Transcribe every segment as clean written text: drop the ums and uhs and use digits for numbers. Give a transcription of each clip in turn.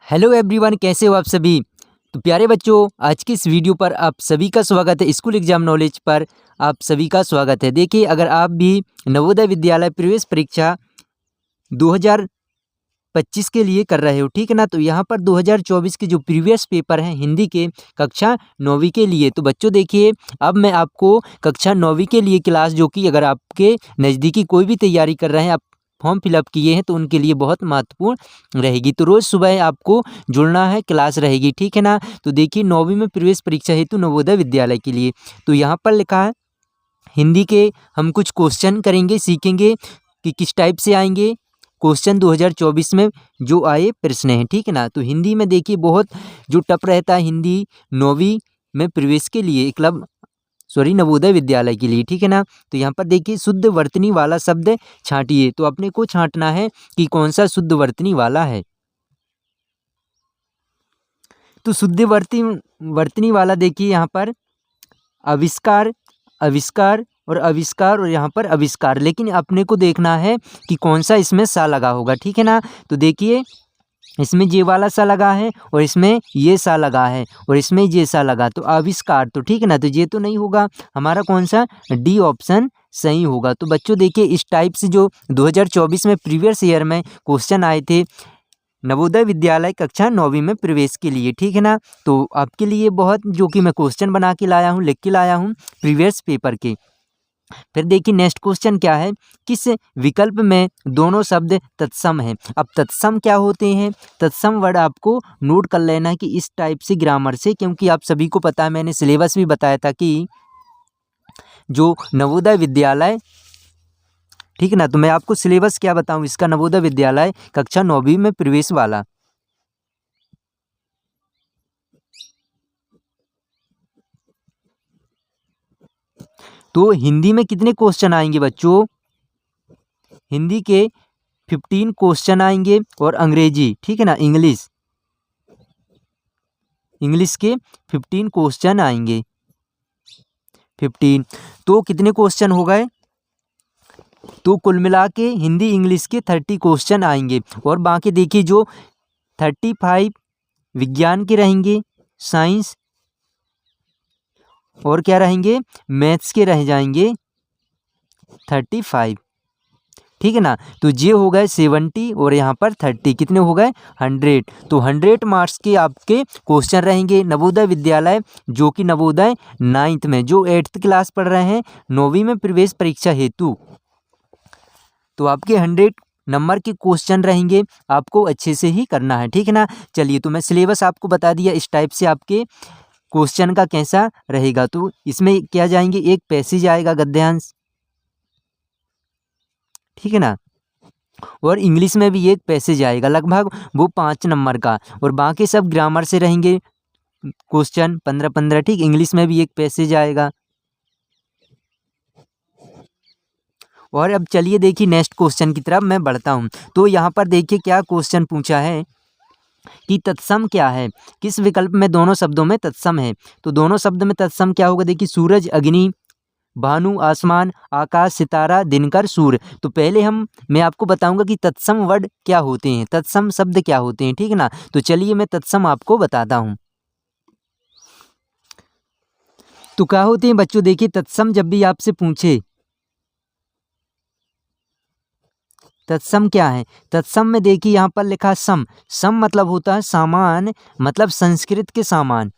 Hello everyone, कैसे हो आप सभी। तो प्यारे बच्चों, आज की इस वीडियो पर आप सभी का स्वागत है। स्कूल एग्जाम नॉलेज पर आप सभी का स्वागत है। देखिए, अगर आप भी नवोदय विद्यालय प्रवेश परीक्षा 2025 के लिए कर रहे हो, ठीक है ना, तो यहाँ पर 2024 के जो प्रीवियस पेपर हैं हिंदी के कक्षा 9वीं के लिए, तो बच्चों देखिए, अब मैं आपको कक्षा 9वीं के लिए क्लास, जो कि अगर आपके नज़दीकी कोई भी तैयारी कर रहे हैं, आप फॉर्म फिलअप किए हैं, तो उनके लिए बहुत महत्वपूर्ण रहेगी। तो रोज़ सुबह आपको जुड़ना है, क्लास रहेगी, ठीक है ना। तो देखिए, 9वीं में प्रवेश परीक्षा हेतु नवोदय विद्यालय के लिए, तो यहाँ पर लिखा है हिंदी के हम कुछ क्वेश्चन करेंगे, सीखेंगे कि किस टाइप से आएंगे क्वेश्चन 2024 में जो आए प्रश्न हैं, ठीक है ना। तो हिंदी में देखिए बहुत जो टफ रहता है हिंदी 9वीं में प्रवेश के लिए नवोदय विद्यालय के लिए, ठीक है ना। तो यहाँ पर देखिए, शुद्ध वर्तनी वाला शब्द छांटिए, तो अपने को छांटना है कि कौन सा शुद्ध वर्तनी वाला है। तो शुद्ध वर्तनी वाला देखिए, यहाँ पर आविष्कार, आविष्कार और आविष्कार और यहाँ पर आविष्कार, लेकिन अपने को देखना है कि कौन सा इसमें सा लगा होगा, ठीक है ना। तो देखिए, इसमें ये वाला सा लगा है और इसमें ये सा लगा है और इसमें ये सा लगा, तो आविष्कार, तो ठीक है ना। तो ये तो नहीं होगा, हमारा कौन सा डी ऑप्शन सही होगा। तो बच्चों देखिए, इस टाइप से जो 2024 में प्रीवियस ईयर में क्वेश्चन आए थे नवोदय विद्यालय कक्षा 9वीं में प्रवेश के लिए, ठीक है ना। तो आपके लिए बहुत जो कि मैं क्वेश्चन बना के लाया हूँ, लिख के लाया हूँ प्रीवियस पेपर के। फिर देखिए, नेक्स्ट क्वेश्चन क्या है, किस विकल्प में दोनों शब्द तत्सम हैं। अब तत्सम क्या होते हैं, तत्सम वर्ड आपको नोट कर लेना है कि इस टाइप से ग्रामर से, क्योंकि आप सभी को पता है, मैंने सिलेबस भी बताया था कि जो नवोदय विद्यालय, ठीक है ना, तो मैं आपको सिलेबस क्या बताऊं इसका, नवोदय विद्यालय कक्षा 9वीं में प्रवेश वाला। तो हिंदी में कितने क्वेश्चन आएंगे बच्चों, हिंदी के 15 क्वेश्चन आएंगे और अंग्रेजी, ठीक है ना, इंग्लिश के 15 क्वेश्चन आएंगे, 15। तो कितने क्वेश्चन हो गए, तो कुल मिला के हिंदी इंग्लिश के 30 क्वेश्चन आएंगे और बाकी देखिए जो 35 विज्ञान के रहेंगे, साइंस और क्या रहेंगे, मैथ्स के रह जाएंगे 35, ठीक है ना। तो ये हो गए 70 और यहाँ पर 30, कितने हो गए 100। तो 100 मार्क्स के आपके क्वेश्चन रहेंगे नवोदय विद्यालय, जो कि नवोदय 9th में, जो 8th क्लास पढ़ रहे हैं 9वीं में प्रवेश परीक्षा हेतु, तो आपके 100 नंबर के क्वेश्चन रहेंगे, आपको अच्छे से ही करना है, ठीक है ना। चलिए, तो मैं सिलेबस आपको बता दिया, इस टाइप से आपके क्वेश्चन का कैसा रहेगा। तो इसमें क्या जाएंगे, एक पैसेज आएगा गद्यांश, ठीक है ना, और इंग्लिश में भी एक पैसेज आएगा लगभग वो 5 नंबर का, और बाकी सब ग्रामर से रहेंगे क्वेश्चन 15-15, ठीक। इंग्लिश में भी एक पैसेज आएगा। और अब चलिए देखिए, नेक्स्ट क्वेश्चन की तरफ मैं बढ़ता हूँ। तो यहाँ पर देखिए क्या क्वेश्चन पूछा है कि तत्सम क्या है, किस विकल्प में दोनों शब्दों में तत्सम है। तो दोनों शब्द में तत्सम क्या होगा, देखिए सूरज अग्नि, भानु आसमान, आकाश सितारा, दिनकर सूर्य। तो पहले मैं आपको बताऊंगा कि तत्सम वर्ड क्या होते हैं, तत्सम शब्द क्या होते हैं, ठीक है ना। तो चलिए मैं तत्सम आपको बताता हूँ। तो क्या होते हैं बच्चों, देखिए तत्सम जब भी आपसे पूछे तत्सम क्या है, तत्सम में देखिए यहाँ पर लिखा सम, सम मतलब होता है सामान, मतलब संस्कृत के सामान,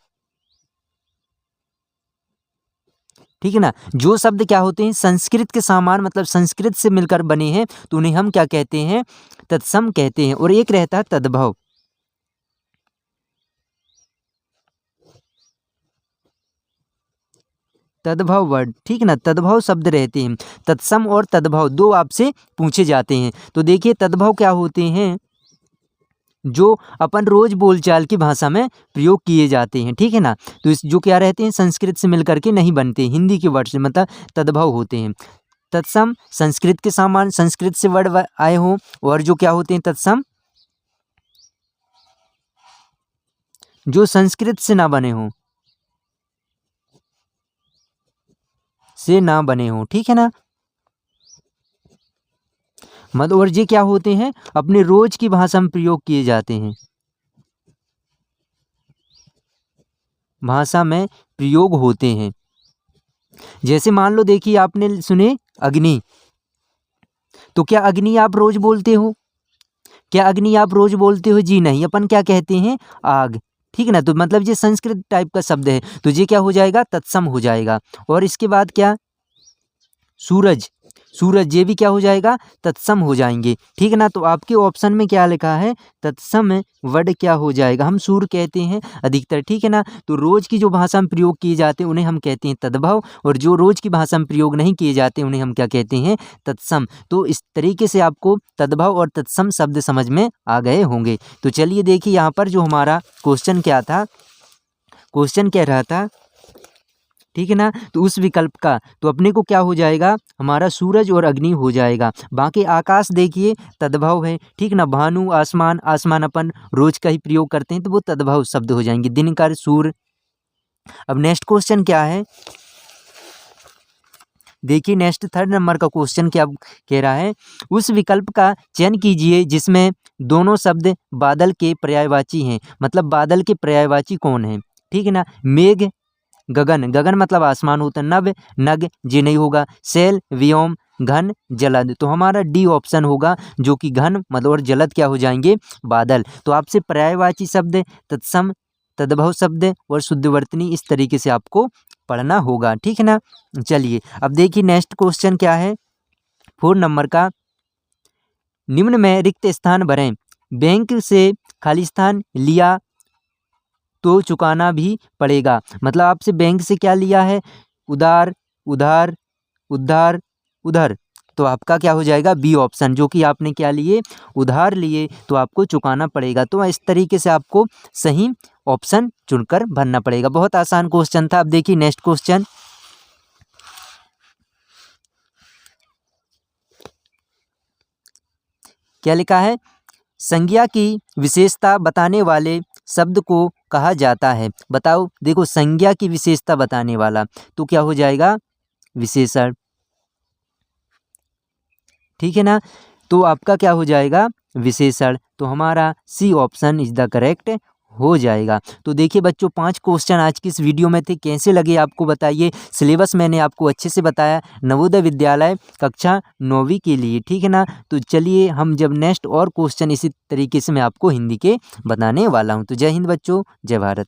ठीक है ना। जो शब्द क्या होते हैं, संस्कृत के सामान, मतलब संस्कृत से मिलकर बने हैं, तो उन्हें हम क्या कहते हैं, तत्सम कहते हैं। और एक रहता है तद्भव, तद्भव वर्ड, ठीक है ना, तद्भव शब्द रहते हैं। तत्सम और तद्भव दो आपसे पूछे जाते हैं। तो देखिए, तद्भव क्या होते हैं, जो अपन रोज बोलचाल की भाषा में प्रयोग किए जाते हैं, ठीक है ना। तो इस जो क्या रहते हैं, संस्कृत से मिलकर के नहीं बनते, हिंदी के वर्ड से, मतलब तद्भव होते हैं। तत्सम संस्कृत के सामान, संस्कृत से वर्ड आए हो, और जो क्या होते हैं तत्सम, जो संस्कृत से ना बने हो, ठीक है ना। मतलब और ये क्या होते हैं, अपने रोज की भाषा में प्रयोग किए जाते हैं। भाषा में प्रयोग होते हैं। जैसे मान लो देखिए आपने सुने अग्नि, तो क्या अग्नि आप रोज बोलते हो? क्या अग्नि आप रोज बोलते हो? जी नहीं, अपन क्या कहते हैं? आग। ठीक है ना, तो मतलब ये संस्कृत टाइप का शब्द है, तो ये क्या हो जाएगा? तत्सम हो जाएगा। और इसके बाद क्या? सूरज, सूरज ये भी क्या हो जाएगा? तत्सम हो जाएंगे। ठीक है ना, तो आपके ऑप्शन में क्या लिखा है? तत्सम वर्ड क्या हो जाएगा? हम सूर कहते हैं अधिकतर। ठीक है ना, तो रोज की जो भाषा में प्रयोग किए जाते हैं उन्हें हम कहते हैं तद्भव, और जो रोज की भाषा में प्रयोग नहीं किए जाते उन्हें हम क्या कहते हैं? तत्सम। तो इस तरीके से आपको तद्भव और तत्सम शब्द समझ में आ गए होंगे। तो चलिए देखिए यहाँ पर जो हमारा क्वेश्चन क्या था, क्वेश्चन कह रहा था, ठीक है ना, तो उस विकल्प का तो अपने को क्या हो जाएगा? हमारा सूरज और अग्नि हो जाएगा। बाकी आकाश देखिए तद्भव है। ठीक ना, भानु, आसमान, आसमान अपन रोज का ही प्रयोग करते हैं तो वो तद्भव शब्द हो जाएंगे। दिनकर, सूर्य। अब नेक्स्ट क्वेश्चन क्या है, देखिए नेक्स्ट थर्ड नंबर का क्वेश्चन क्या कह रहा है? उस विकल्प का चयन कीजिए जिसमें दोनों शब्द बादल के पर्यायवाची हैं। मतलब बादल के पर्यायवाची कौन है? ठीक है ना, मेघ, गगन, गगन मतलब आसमान होता है। नभ, नग जी नहीं होगा। शैल, व्योम, घन, जलद। तो हमारा डी ऑप्शन होगा, जो कि घन मतलब और जलद क्या हो जाएंगे? बादल। तो आपसे पर्यायवाची शब्द, तत्सम, तद्भव शब्द और शुद्धवर्तनी इस तरीके से आपको पढ़ना होगा। ठीक है ना, चलिए अब देखिए नेक्स्ट क्वेश्चन क्या है 4 नंबर का। निम्न में रिक्त स्थान भरें। बैंक से खाली स्थान लिया तो चुकाना भी पड़ेगा। मतलब आपसे बैंक से क्या लिया है? उधार, उधार, उधार, उधर। तो आपका क्या हो जाएगा? बी ऑप्शन, जो कि आपने क्या लिए? उधार लिए, तो आपको चुकाना पड़ेगा। तो इस तरीके से आपको सही ऑप्शन चुनकर भरना पड़ेगा। बहुत आसान क्वेश्चन था। अब देखिए नेक्स्ट क्वेश्चन, क्या लिखा है? संज्ञा की विशेषता बताने वाले शब्द को कहा जाता है। बताओ, देखो संज्ञा की विशेषता बताने वाला, तो क्या हो जाएगा? विशेषण। ठीक है ना, तो आपका क्या हो जाएगा? विशेषण। तो हमारा C option is the correct हो जाएगा। तो देखिए बच्चों 5 क्वेश्चन आज की इस वीडियो में थे। कैसे लगे आपको बताइए। सिलेबस मैंने आपको अच्छे से बताया, नवोदय विद्यालय कक्षा 9वीं के लिए। ठीक है ना, तो चलिए हम जब नेक्स्ट और क्वेश्चन इसी तरीके से मैं आपको हिंदी के बताने वाला हूँ। तो जय हिंद बच्चों, जय भारत।